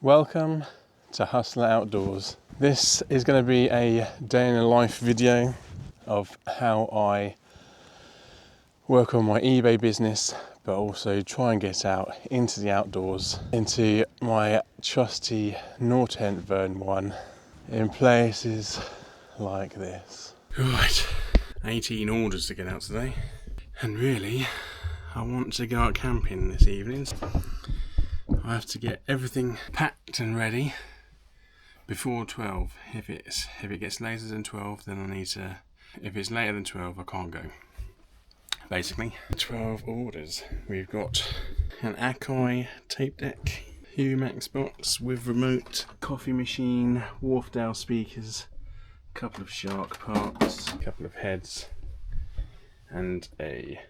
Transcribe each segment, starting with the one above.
Welcome to Hustler Outdoors. This is going to be a day in the life video of how I work on my eBay business, but also try and get out into the outdoors, into my trusty Nortent Vern 1 in places like this. Right, 18 orders to get out today, and really I want to go out camping this evening. I have to get everything packed and ready before 12. If it gets later than 12, then I need to. If it's later than 12, I can't go. Basically, 12 orders. We've got an Akai tape deck, Humax box with remote, coffee machine, Dovedale speakers, a couple of shark parts, a couple of heads, and a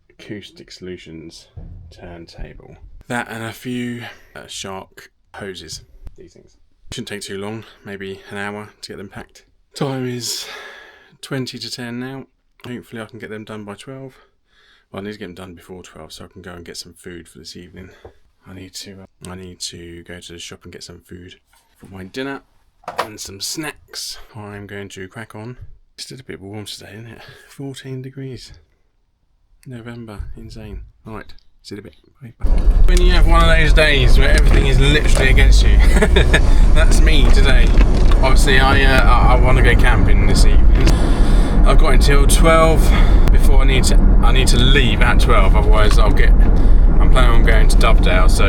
Acoustic Solutions turntable. That and a few shark hoses. These things shouldn't take too long, maybe an hour to get them packed. Time is 20 to 10 now. Hopefully I can get them done by 12. Well, I need to get them done before 12 so I can go and get some food for this evening. I need to go to the shop and get some food for my dinner and some snacks. I'm going to crack on. It's still a bit warm today, isn't it? 14 degrees. November, insane. Alright. See you in a bit. Bye. When you have one of those days where everything is literally against you, that's me today. Obviously, I want to go camping this evening. I've got until 12 before I need to leave at 12. Otherwise, I'm planning on going to Dovedale, so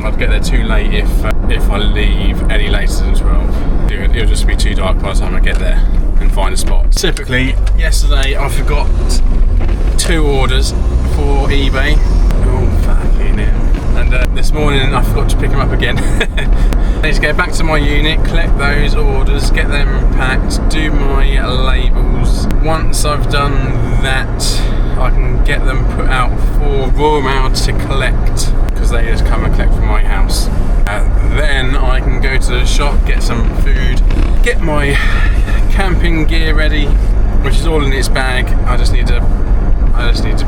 I'll get there too late if I leave any later than 12. It'll just be too dark by the time I get there and find a spot. Typically, yesterday I forgot 2 orders for eBay. Oh, fucking hell. And this morning I forgot to pick them up again. I need to go back to my unit, collect those orders, get them packed, do my labels. Once I've done that, I can get them put out for Royal Mail to collect, because they just come and collect from my house. Then I can go to the shop, get some food, get my camping gear ready, which is all in its bag. I just need to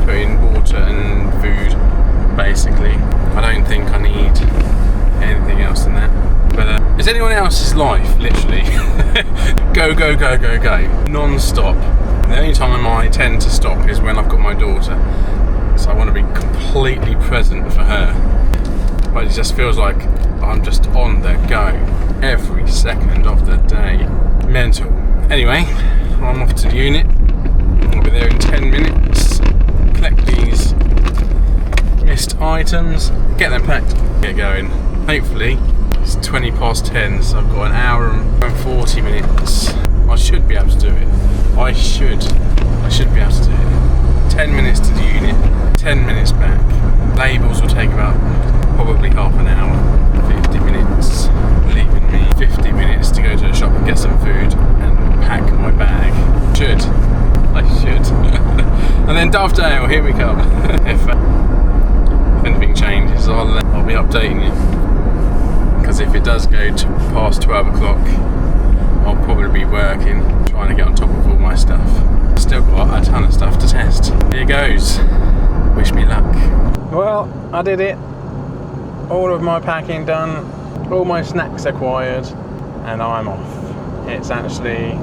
put in water and food, basically. I don't think I need anything else than that. But it's anyone else's life, literally. Go, go, go, go, go. Non-stop. The only time I tend to stop is when I've got my daughter. So I want to be completely present for her. But it just feels like I'm just on the go every second of the day. Mental. Anyway, I'm off to the unit. I'll be there in 10 minutes. Collect these missed items, get them packed, get going. Hopefully, it's 20 past 10, so I've got an hour and 40 minutes. I should be able to do it. I should be able to do it. 10 minutes to the unit, 10 minutes back. Labels will take about probably half an hour, 50 minutes, leaving me 50 minutes to go to the shop and get some food and pack my bag. I should. And then Dovedale, here we come. If anything changes, I'll be updating you. Because if it does go to past 12 o'clock, I'll probably be working, trying to get on top of all my stuff. Still got a ton of stuff to test. Here goes. Wish me luck. Well, I did it. All of my packing done, all my snacks acquired, and I'm off. It's actually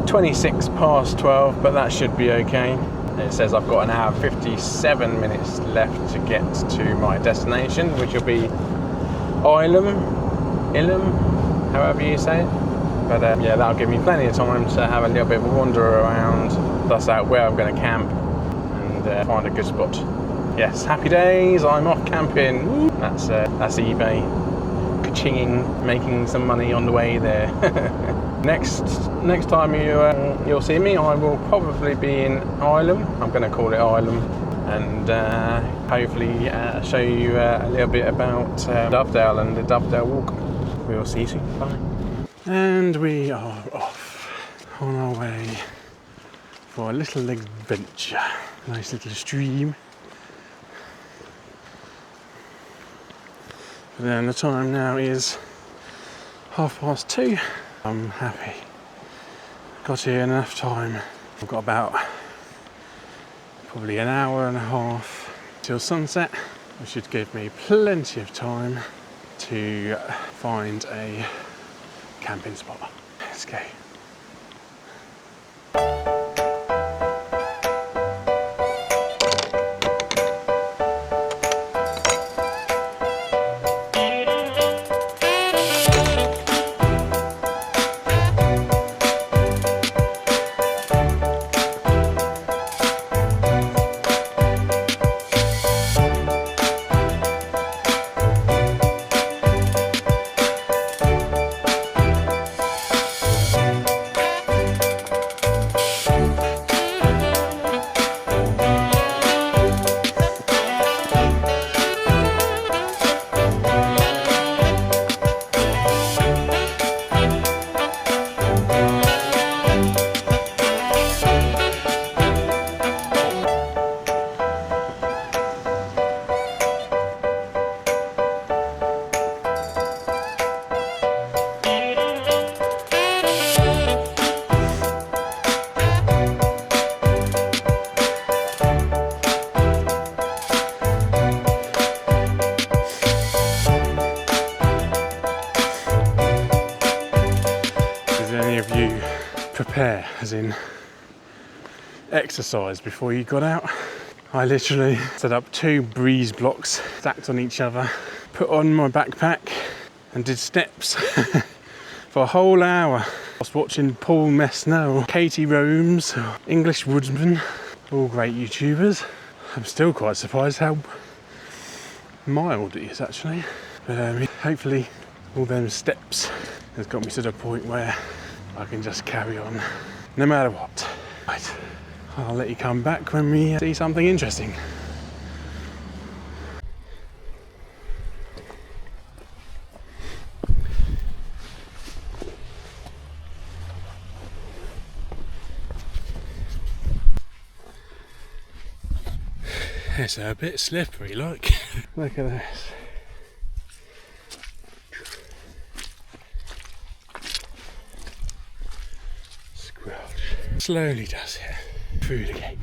26 past 12, but that should be okay. It says I've got an hour 57 minutes left to get to my destination, which will be Ilum, however you say it. But yeah, that'll give me plenty of time to have a little bit of a wander around, suss out where I'm going to camp, and find a good spot. Yes, happy days, I'm off camping. That's eBay. Ka-chinging, making some money on the way there. Next time you'll see me, I will probably be in Ilum. I'm going to call it Ilum, and hopefully show you a little bit about Dovedale and the Dovedale walk. We will see you soon. Bye. And we are off on our way for a little adventure. Nice little stream. But then the time now is 2:30. I'm happy. Got here in enough time. I've got about probably an hour and a half till sunset, which should give me plenty of time to find a camping spot. Let's go. Prepare, as in exercise before you got out. I literally set up 2 breeze blocks stacked on each other, put on my backpack and did steps for a whole hour. I was watching Paul Messner, Katie Romes, English Woodsman, all great YouTubers. I'm still quite surprised how mild it is actually, but hopefully all them steps has got me to the point where I can just carry on no matter what. Right, I'll let you come back when we see something interesting. It's a bit slippery, look. Look at this. Slowly does it through the gate.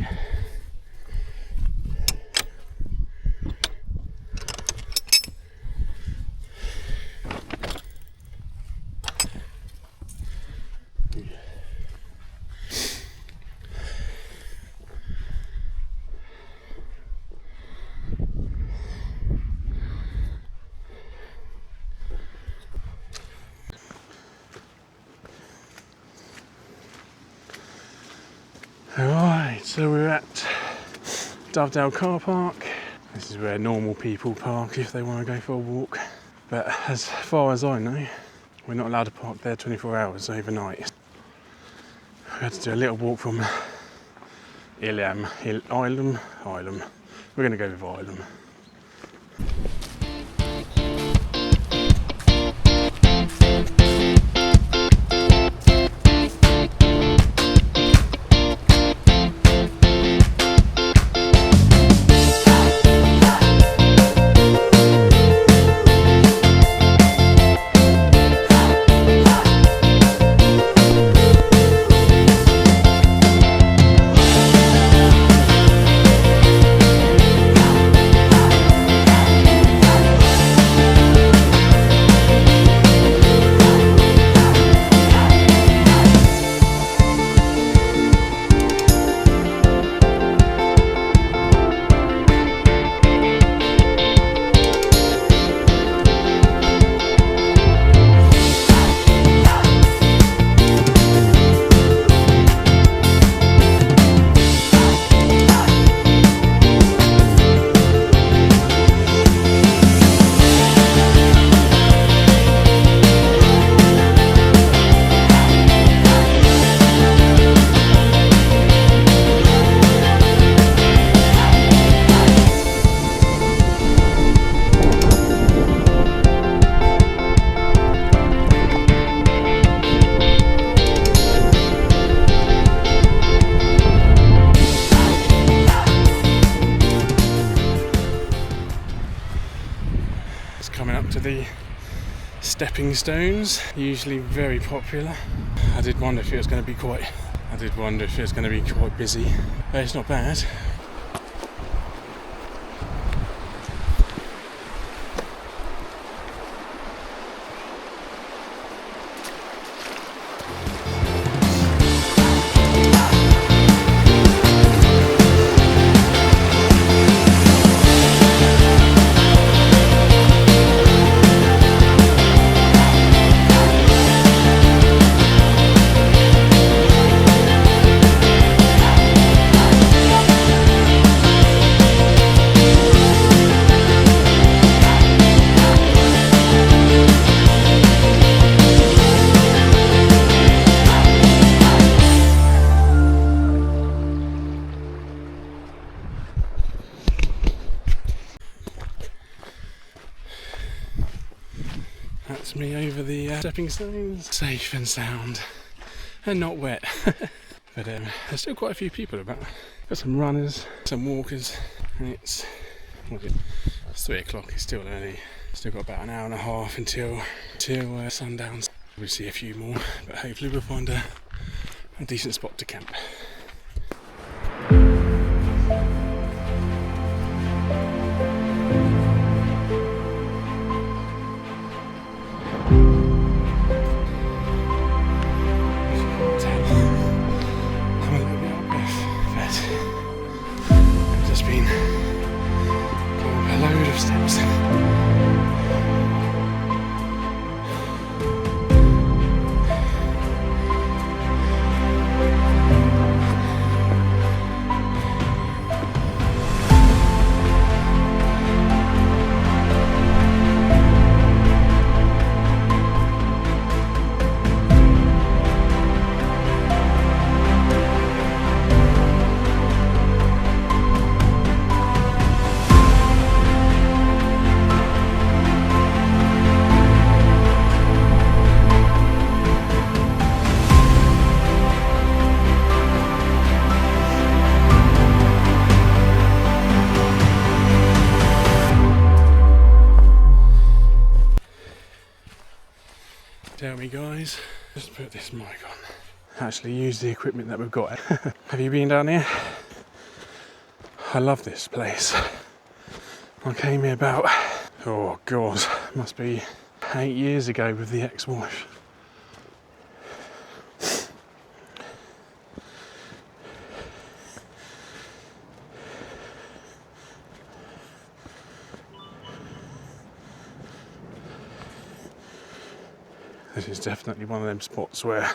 Alright, so we're at Dovedale car park. This is where normal people park if they want to go for a walk. But as far as I know, we're not allowed to park there 24 hours overnight. We had to do a little walk from Ilham. We're going to go with Ilham. Coming up to the stepping stones, usually very popular. I did wonder if it was going to be quite busy, but it's not bad. That's me over the stepping stones, safe and sound, and not wet. But there's still quite a few people about. Got some runners, some walkers, and it's 3 o'clock. It's still early. Still got about an hour and a half until sundown. We'll see a few more, but hopefully we'll find a decent spot to camp. Tell me guys, just put this mic on. Actually use the equipment that we've got. Have you been down here? I love this place. I came here about, oh god, must be 8 years ago with the ex-wife. This is definitely one of them spots where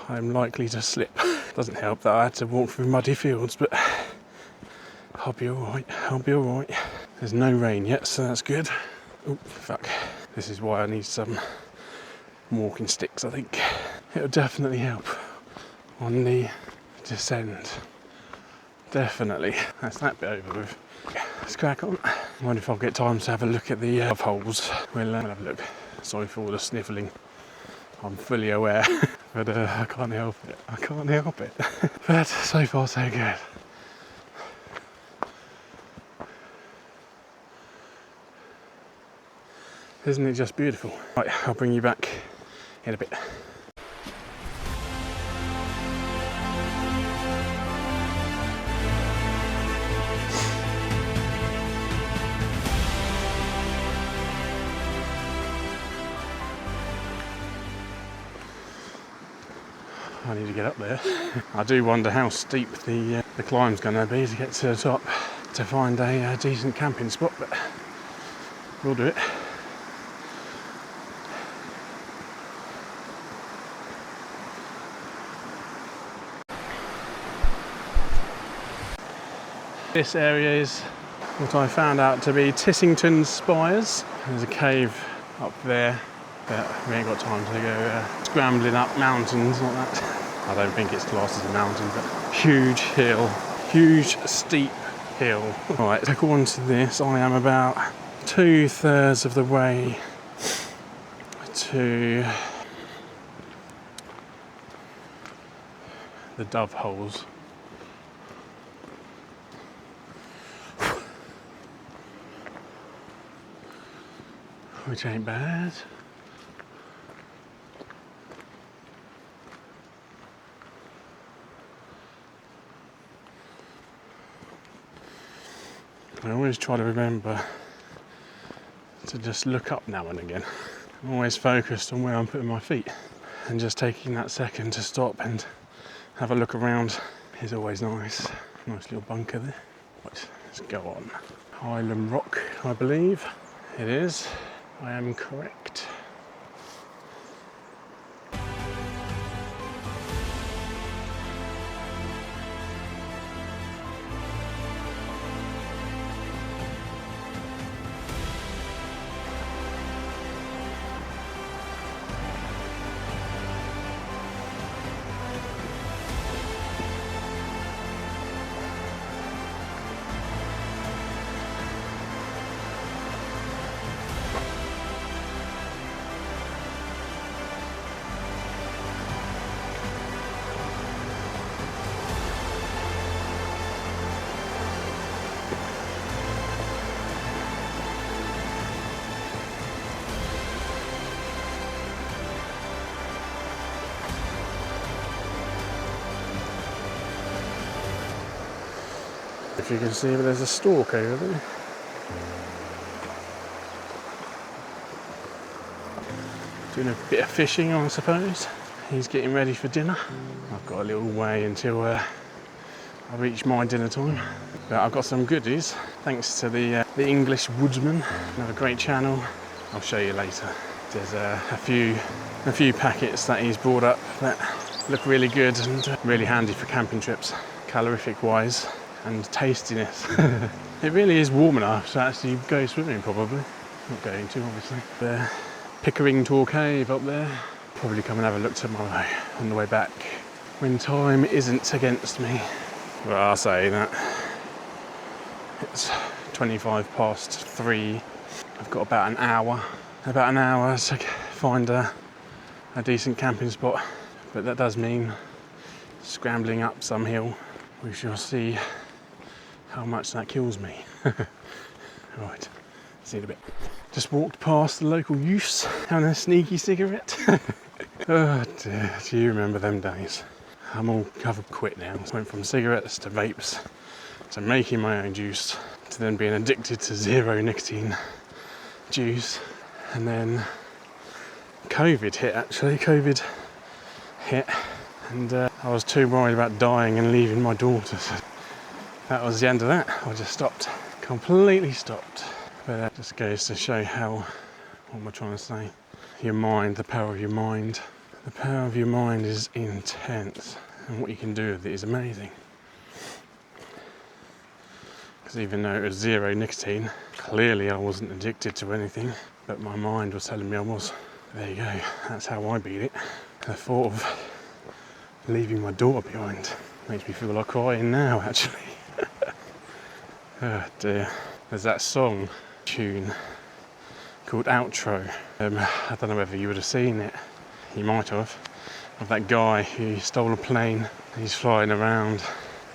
I'm likely to slip. Doesn't help that I had to walk through muddy fields, but I'll be alright, I'll be alright. There's no rain yet, so that's good. Oh, fuck. This is why I need some walking sticks, I think. It'll definitely help on the descent. Definitely. That's that bit over with. Let's crack on. I wonder if I'll get time to have a look at the holes. We'll have a look. Sorry for all the sniffling. I'm fully aware, but I can't help it. I can't help it. But so far so good. Isn't it just beautiful? Right, I'll bring you back in a bit. I need to get up there. I do wonder how steep the climb's going to be to get to the top to find a decent camping spot, but we'll do it. This area is what I found out to be Tissington Spires. There's a cave up there, but we ain't got time to go scrambling up mountains like that. I don't think it's classed as a mountain, but huge hill, huge steep hill. Right, according to this, I am about 2/3 of the way to the dove holes. Which ain't bad. I always try to remember to just look up now and again. I'm always focused on where I'm putting my feet, and just taking that second to stop and have a look around is always nice. Nice little bunker there. Right, let's go on. Highland Rock, I believe it is. I am correct. if you can see, but there's a stork over there. Doing a bit of fishing, I suppose. He's getting ready for dinner. I've got a little way until I reach my dinner time. But I've got some goodies, thanks to the English Woodsman. Another great channel. I'll show you later. There's a few packets that he's brought up that look really good and really handy for camping trips, calorific wise and tastiness. It really is warm enough to actually go swimming, probably. Not going to, obviously. The Pickering Tor Cave up there. Probably come and have a look tomorrow on the way back when time isn't against me. Well, I'll say that it's 3:25. I've got about an hour to find a decent camping spot, but that does mean scrambling up some hill. We shall see how much that kills me. Right, see you in a bit. Just walked past the local youths having a sneaky cigarette. Oh dear, do you remember them days? I've quit now. I went from cigarettes to vapes to making my own juice to then being addicted to zero nicotine juice, and then COVID hit, and I was too worried about dying and leaving my daughter, so that was the end of that. I just stopped, completely stopped. But that just goes to show what am I trying to say? Your mind, the power of your mind. The power of your mind is intense, and what you can do with it is amazing. Because even though it was zero nicotine, clearly I wasn't addicted to anything, but my mind was telling me I was. There you go, that's how I beat it. The thought of leaving my daughter behind makes me feel like crying now, actually. Oh dear. There's that tune called Outro. I don't know whether you would have seen it. You might have. Of that guy who stole a plane. He's flying around,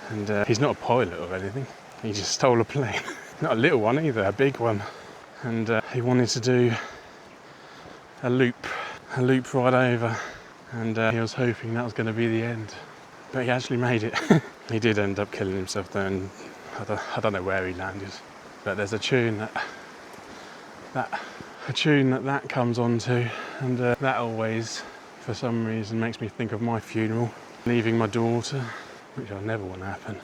and he's not a pilot or anything. He just stole a plane. Not a little one either, a big one. And he wanted to do a loop right over, and he was hoping that was going to be the end. But he actually made it. He did end up killing himself though, and I don't know where he landed. But there's a tune that comes onto, and that always, for some reason, makes me think of my funeral, leaving my daughter, which I never want to happen.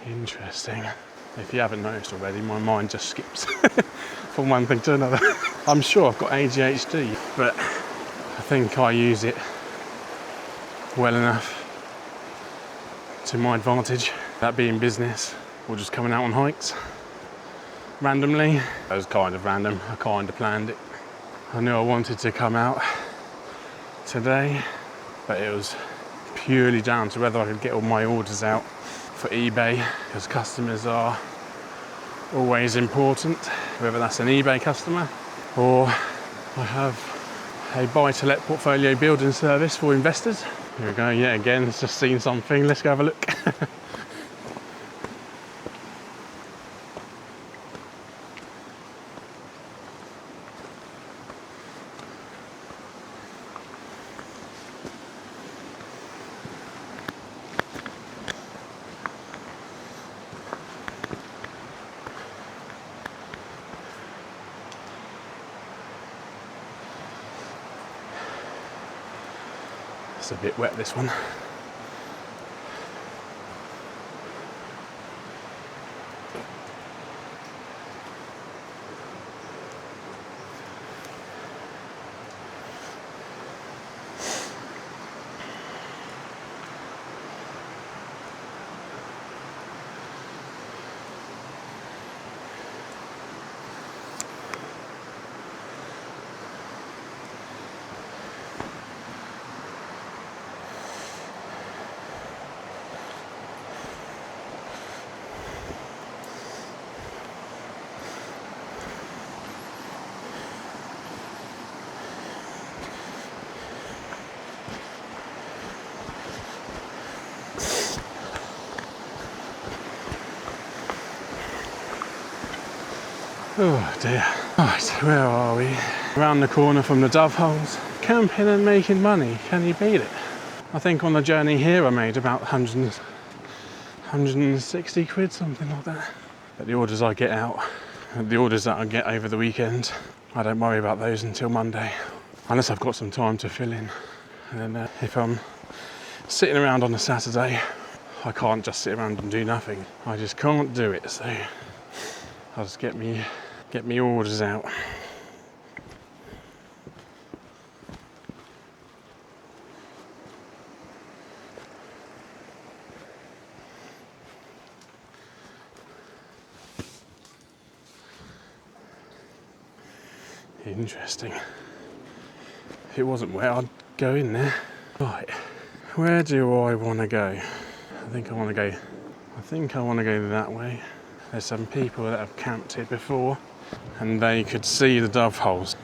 Interesting. If you haven't noticed already, my mind just skips from one thing to another. I'm sure I've got ADHD, but I think I use it well enough to my advantage. That being business, or just coming out on hikes randomly. It was kind of random, I kind of planned it. I knew I wanted to come out today, but it was purely down to whether I could get all my orders out for eBay, because customers are always important, whether that's an eBay customer or I have a buy-to-let portfolio building service for investors. Here we go, yeah, again, it's just seen something, let's go have a look. It's a bit wet, this one. Oh dear. Right, where are we? Around the corner from the Doveholes. Camping and making money, can you beat it? I think on the journey here I made about 160 quid, something like that. But the orders I get out, the orders that I get over the weekend, I don't worry about those until Monday. Unless I've got some time to fill in. And then if I'm sitting around on a Saturday, I can't just sit around and do nothing. I just can't do it, so I'll just get me orders out. Interesting. If it wasn't wet, I'd go in there. Right, where do I want to go? I think I want to go that way. There's some people that have camped here before and they could see the Doveholes.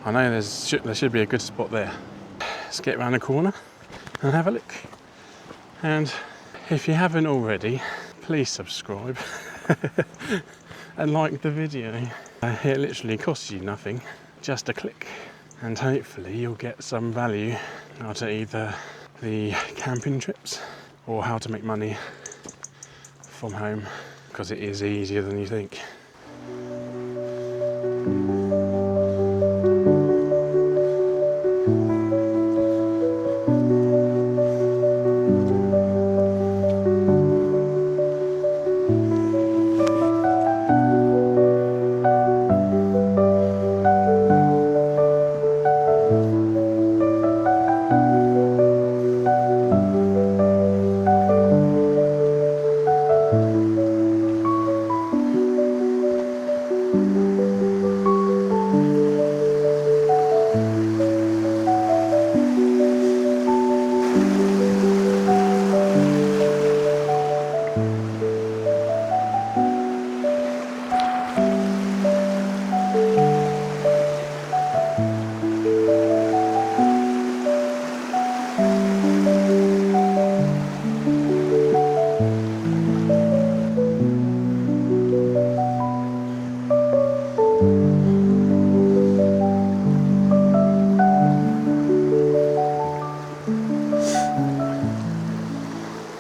I know there should be a good spot there. Let's get around the corner and have a look. And if you haven't already, please subscribe and like the video. It literally costs you nothing, just a click. And hopefully you'll get some value out of either the camping trips or how to make money from home, because it is easier than you think.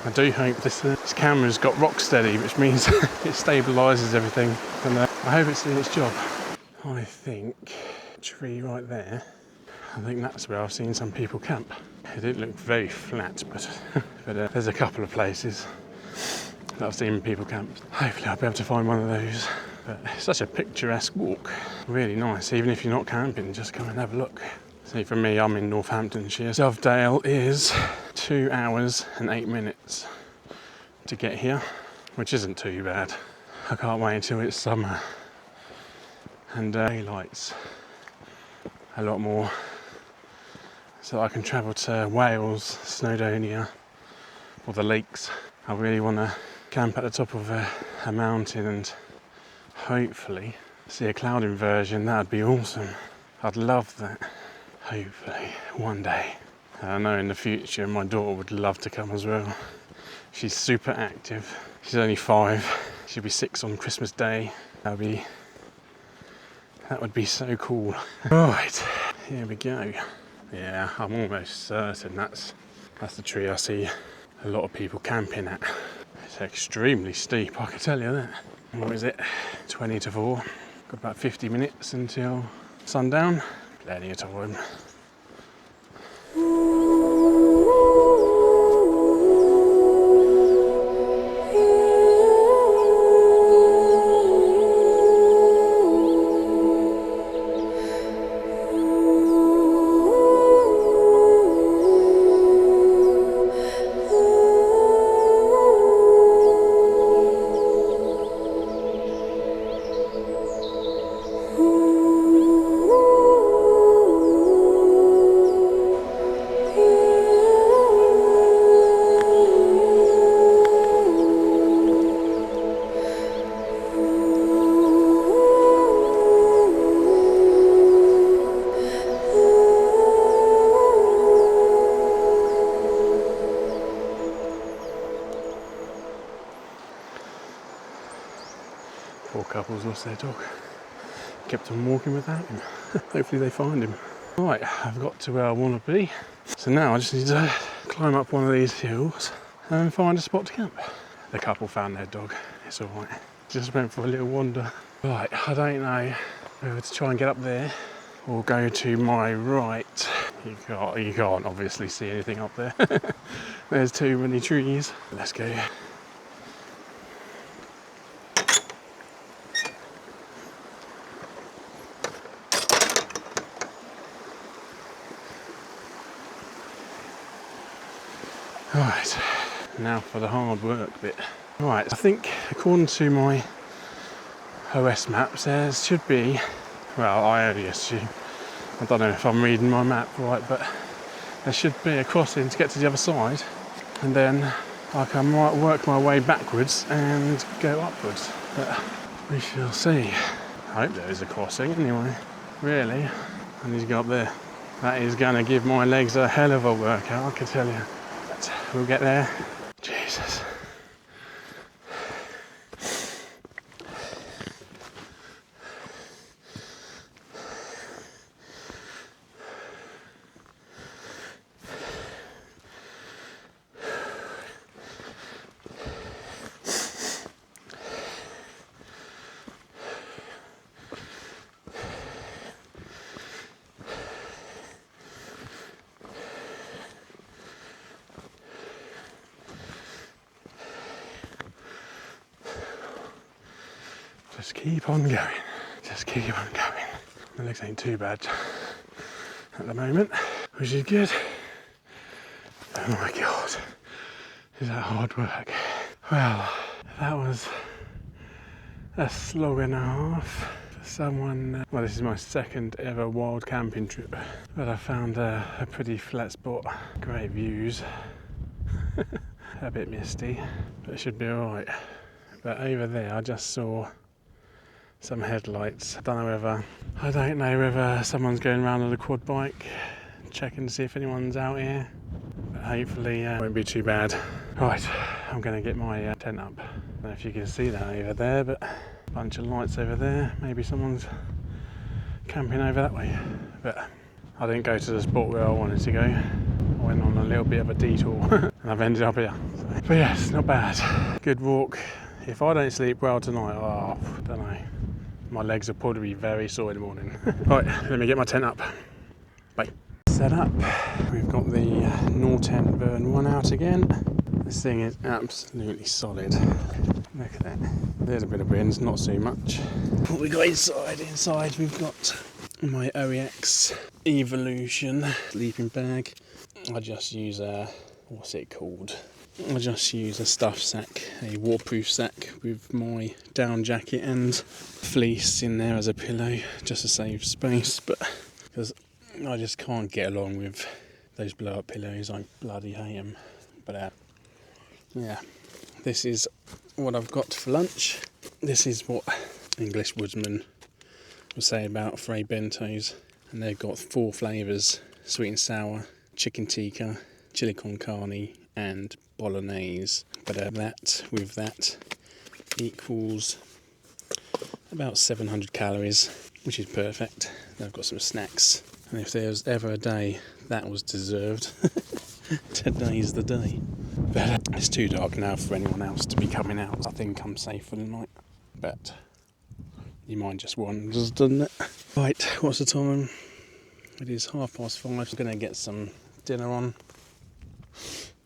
I do hope this camera's got rock steady, which means it stabilises everything, and I hope it's doing its job. I think tree right there, I think that's where I've seen some people camp. It didn't look very flat, but there's a couple of places that I've seen people camp. Hopefully I'll be able to find one of those. But it's such a picturesque walk, really nice. Even if you're not camping, just come and have a look. See, for me, I'm in Northamptonshire. Dovedale is 2 hours and 8 minutes to get here, which isn't too bad. I can't wait until it's summer and daylight's a lot more, so I can travel to Wales, Snowdonia, or the lakes. I really want to camp at the top of a mountain and hopefully see a cloud inversion. That'd be awesome. I'd love that. Hopefully one day. I know in the future my daughter would love to come as well. She's super active. She's only 5. She'll be 6 on Christmas Day. That would be so cool. Right, here we go. Yeah, I'm almost certain that's the tree I see a lot of people camping at. It's extremely steep, I can tell you that. What is it? 20 to 4. Got about 50 minutes until sundown. Plenty of time. Poor couple's lost their dog. kept on walking without him. Hopefully they find him. Right, I've got to where I want to be. So now I just need to climb up one of these hills and find a spot to camp. The couple found their dog. It's all right. Just went for a little wander. Right, I don't know whether to try and get up there or go to my right. You can't obviously see anything up there. There's too many trees. Let's go. Right, now for the hard work bit. Right, I think according to my OS maps there should be, well, I only assume, I don't know if I'm reading my map right, but there should be a crossing to get to the other side, and then I can work my way backwards and go upwards, but we shall see. I hope there is a crossing anyway. Really, I need to go up there. That is going to give my legs a hell of a workout, I can tell you. But we'll get there. Jesus. Just keep on going. Just keep on going. My legs ain't too bad at the moment, which is good. Oh my God, is that hard work? Well, that was a slog and a half for someone. Well, this is my second ever wild camping trip, but I found a pretty flat spot. Great views. A bit misty, but it should be alright. But over there, I just saw some headlights. I don't know whether someone's going around on a quad bike, checking to see if anyone's out here. But hopefully it won't be too bad. Right, I'm going to get my tent up. I don't know if you can see that over there, but a bunch of lights over there. Maybe someone's camping over that way. But I didn't go to the spot where I wanted to go. I went on a little bit of a detour and I've ended up here. But yes, not bad. Good walk. If I don't sleep well tonight, I don't know. My legs will probably be very sore in the morning. Right, let me get my tent up. Bye. Set up. We've got the Nortent Burn 1 out again. This thing is absolutely solid. Look at that. There's a bit of wind, not so much. What we got inside? Inside we've got my OEX Evolution sleeping bag. I just use what's it called? I just use a stuff sack, a waterproof sack with my down jacket and fleece in there as a pillow, just to save space, but because I just can't get along with those blow up pillows, I bloody hate them. But yeah, this is what I've got for lunch. This is what English woodsmen would say about Frey bentos, and they've got 4 flavours: sweet and sour, chicken tikka, chili con carne and bolognese. But that with that equals about 700 calories, which is perfect. Then I've got some snacks, and if there's ever a day that was deserved, today's the day. But it's too dark now for anyone else to be coming out. I think I'm safe for the night, but your mind just wanders, doesn't it? Right, what's the time? It is 5:30. I'm going to get some dinner on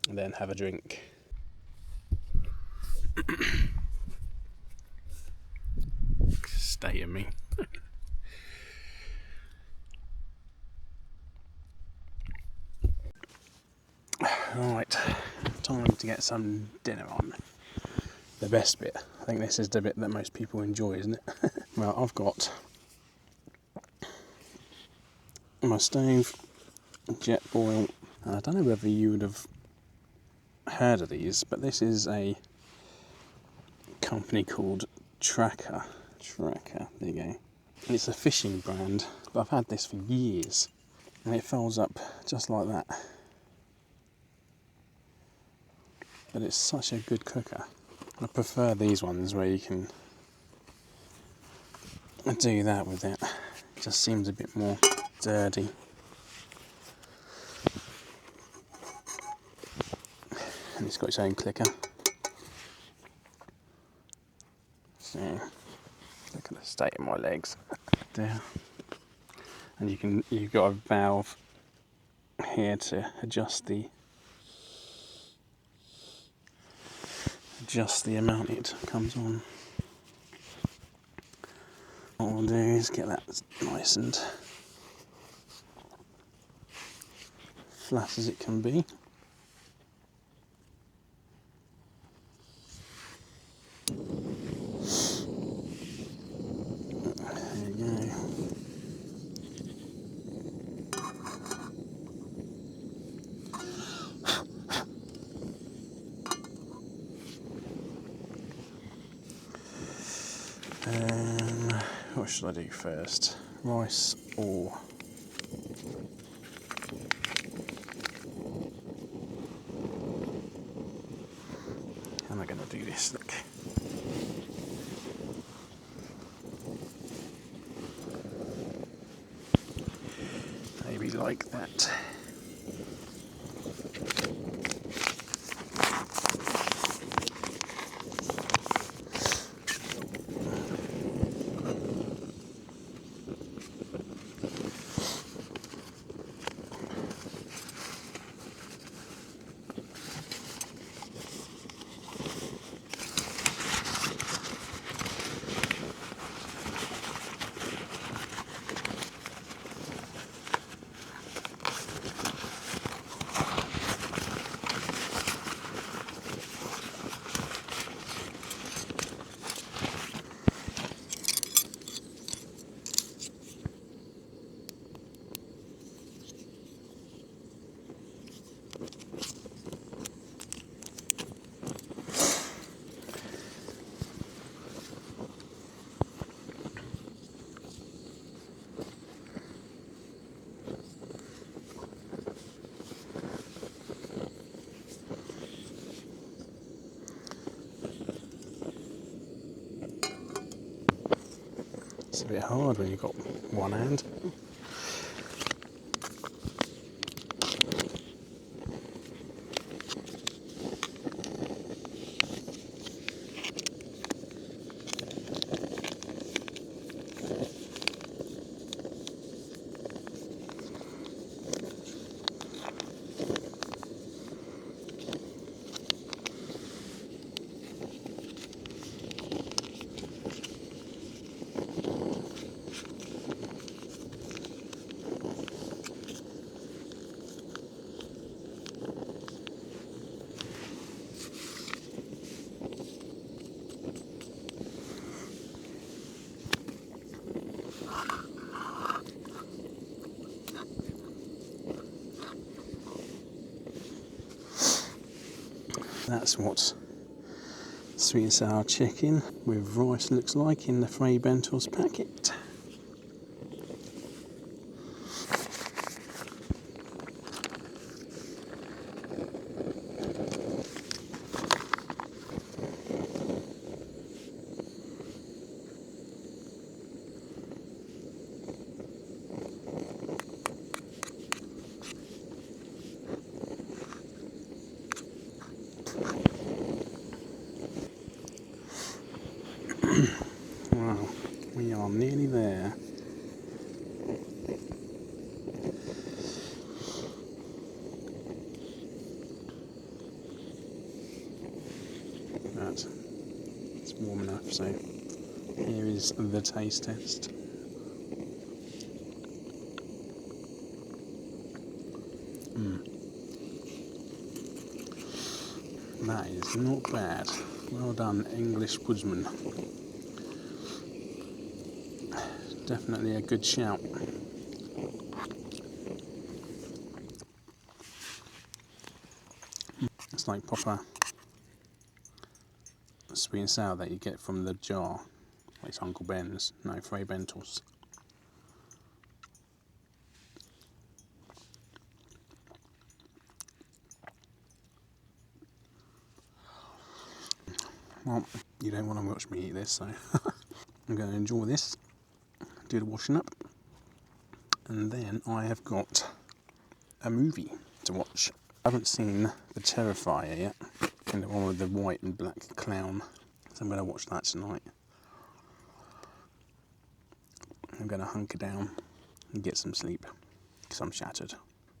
and then have a drink. Stay in me. Right, time to get some dinner on. The best bit. I think this is the bit that most people enjoy, isn't it? Well, I've got my stove, jet boil, and I don't know whether you would have heard of these, but this is a company called Tracker, there you go. And it's a fishing brand, but I've had this for years, and it folds up just like that. But it's such a good cooker. I prefer these ones where you can do that with it. It just seems a bit more dirty. And it's got its own clicker. So, look at the state of my legs. There. And you've got a valve here to adjust the amount it comes on. What we'll do is get that nice and flat as it can be. There you go. What should I do first? Rice or... How am I going to do this? Look. Maybe like that. It's a bit hard when you've got one hand. That's what sweet and sour chicken with rice looks like in the Frey Bentos packet. Wow, we are nearly there. But it's warm enough, so here is the taste test. That is not bad. Well done, English woodsman. Definitely a good shout. It's like proper sweet and sour that you get from the jar. It's Uncle Ben's, no, Frey Bentos. Well, you don't want to watch me eat this, so I'm going to enjoy this. do the washing up, and then I have got a movie to watch. I haven't seen The Terrifier yet, and the one with the white and black clown, so I'm going to watch that tonight. I'm going to hunker down and get some sleep, because I'm shattered.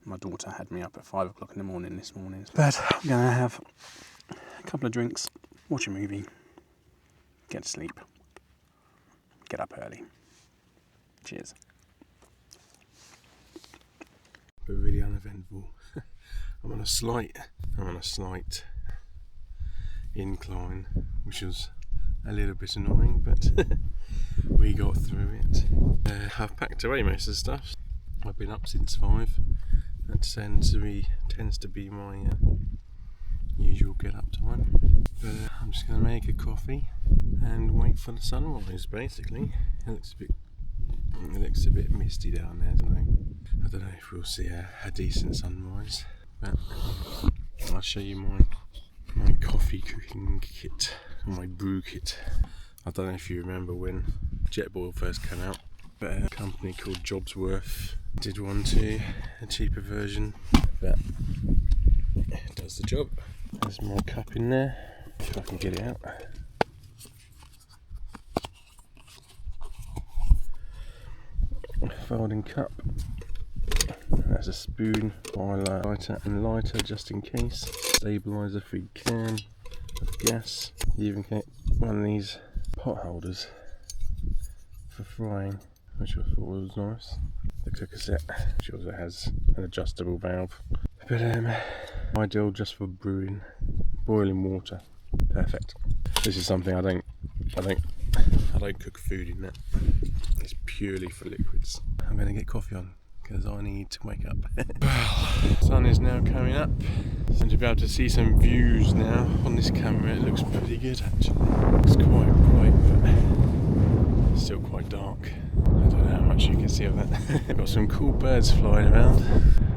My daughter had me up at 5 o'clock in the morning this morning. But I'm going to have a couple of drinks, watch a movie, get to sleep, get up early. Cheers. But really uneventful. I'm on a slight incline, which was a little bit annoying, but we got through it. I've packed away most of the stuff. I've been up since 5. That tends to be my usual get up time. But I'm just going to make a coffee and wait for the sunrise. Basically, it looks a bit misty down there. I don't know if we'll see a decent sunrise. But I'll show you my coffee cooking kit, my brew kit. I don't know if you remember when Jetboil first came out, but a company called Jobsworth did one too, a cheaper version, but it does the job. There's my cup in there, if I can get it out. A folding cup. There's a spoon, lighter and lighter just in case. Stabiliser for your can of gas. You even get one of these pot holders for frying, which I thought was nice. The cooker set, which also has an adjustable valve. But ideal just for brewing, boiling water. Perfect. This is something I don't cook food in that. It's purely for liquids. I'm going to get coffee on, because I need to wake up. Well, the sun is now coming up, and to be able to see some views now on this camera, it looks pretty good actually. It's quite bright, but still quite dark. I don't know how much you can see of that. Got some cool birds flying around,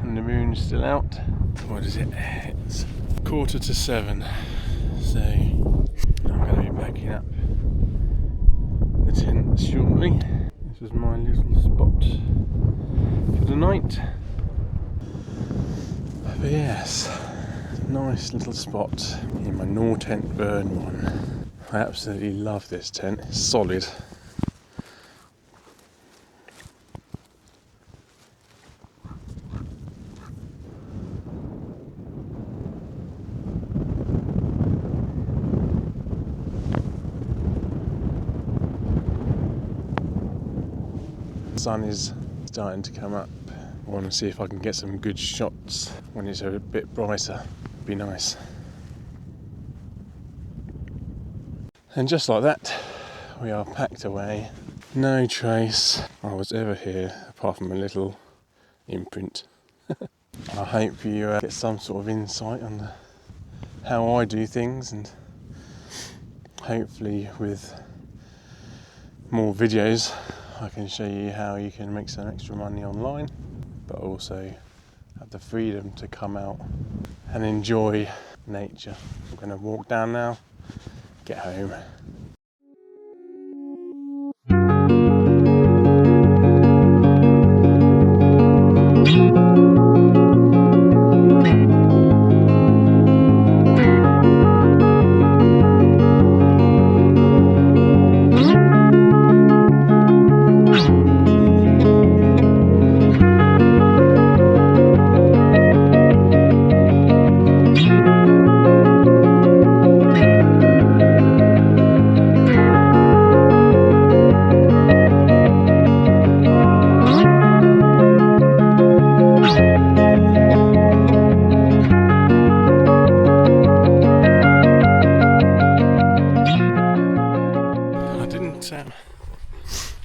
and the moon's still out. What is it? It's 6:45, so I'm going to be packing up the tent shortly. This is my little spot for the night. But yes, nice little spot in my Nor tent burn one. I absolutely love this tent, it's solid. The sun is starting to come up. I want to see if I can get some good shots when it's a bit brighter. It'd be nice. And just like that, we are packed away. No trace I was ever here apart from a little imprint. I hope you get some sort of insight on how I do things, and hopefully with more videos I can show you how you can make some extra money online, but also have the freedom to come out and enjoy nature. I'm going to walk down now, get home.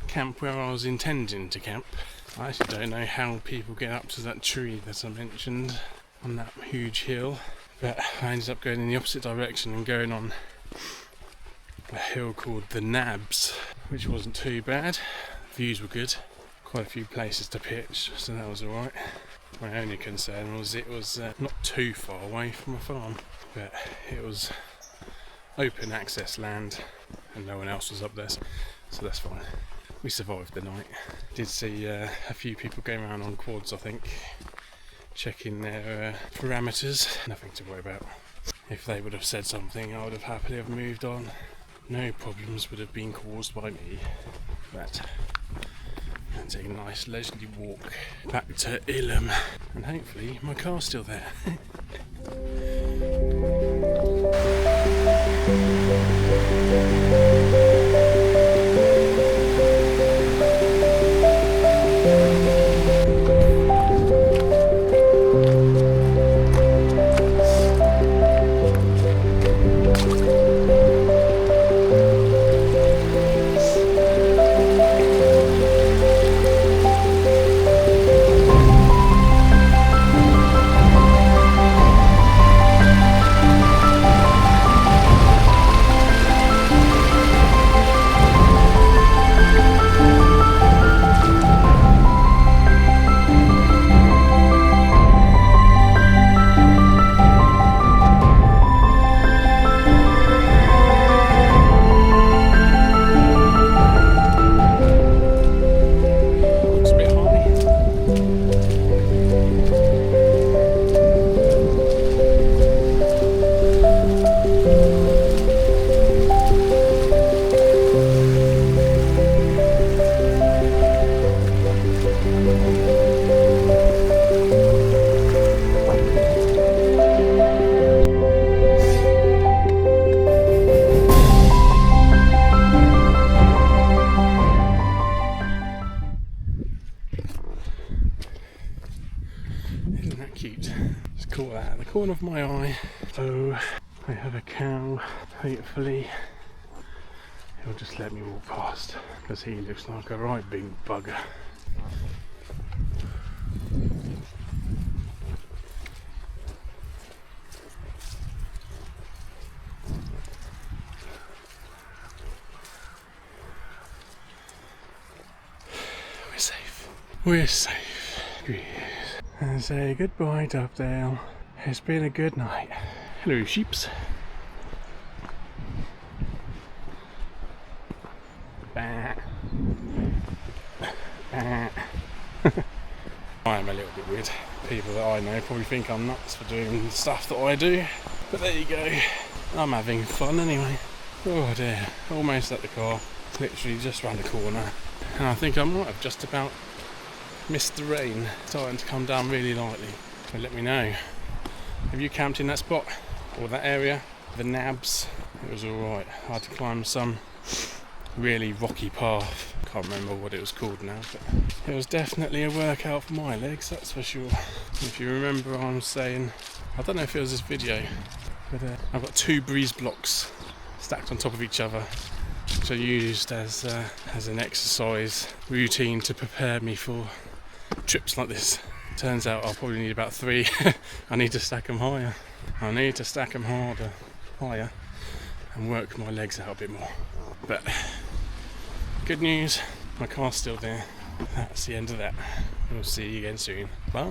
Camp where I was intending to camp. I actually don't know how people get up to that tree that I mentioned on that huge hill, but I ended up going in the opposite direction and going on a hill called the Nabs, which wasn't too bad. Views were good, quite a few places to pitch, so that was alright. My only concern was it was not too far away from a farm, but it was open access land and no one else was up there, so that's fine. we survived the night. Did see a few people going around on quads, I think, checking their parameters. Nothing to worry about. If they would have said something, I would have happily have moved on. No problems would have been caused by me. But I'll take a nice leisurely walk back to Ilham, and hopefully my car's still there. Isn't that cute? Just caught that at the corner of my eye. So I have a cow. Hopefully he'll just let me walk past, because he looks like a right big bugger. We're safe. We're safe. Good. And say goodbye, Dovedale. It's been a good night. Hello, sheeps. Bah. Bah. I am a little bit weird. People that I know probably think I'm nuts for doing the stuff that I do. But there you go. I'm having fun anyway. Oh dear. Almost at the car. Literally just round the corner. And I think I might have just about missed the rain, starting to come down really lightly. So let me know. Have you camped in that spot or that area? The Nabs. It was alright. I had to climb some really rocky path. Can't remember what it was called now, but it was definitely a workout for my legs, that's for sure. If you remember, I'm saying, I don't know if it was this video, but I've got 2 breeze blocks stacked on top of each other, which I used as an exercise routine to prepare me for trips like this. Turns out I'll probably need about 3. I need to stack them higher. I need to stack them higher, and work my legs out a bit more. But good news, my car's still there. That's the end of that. We'll see you again soon. Bye.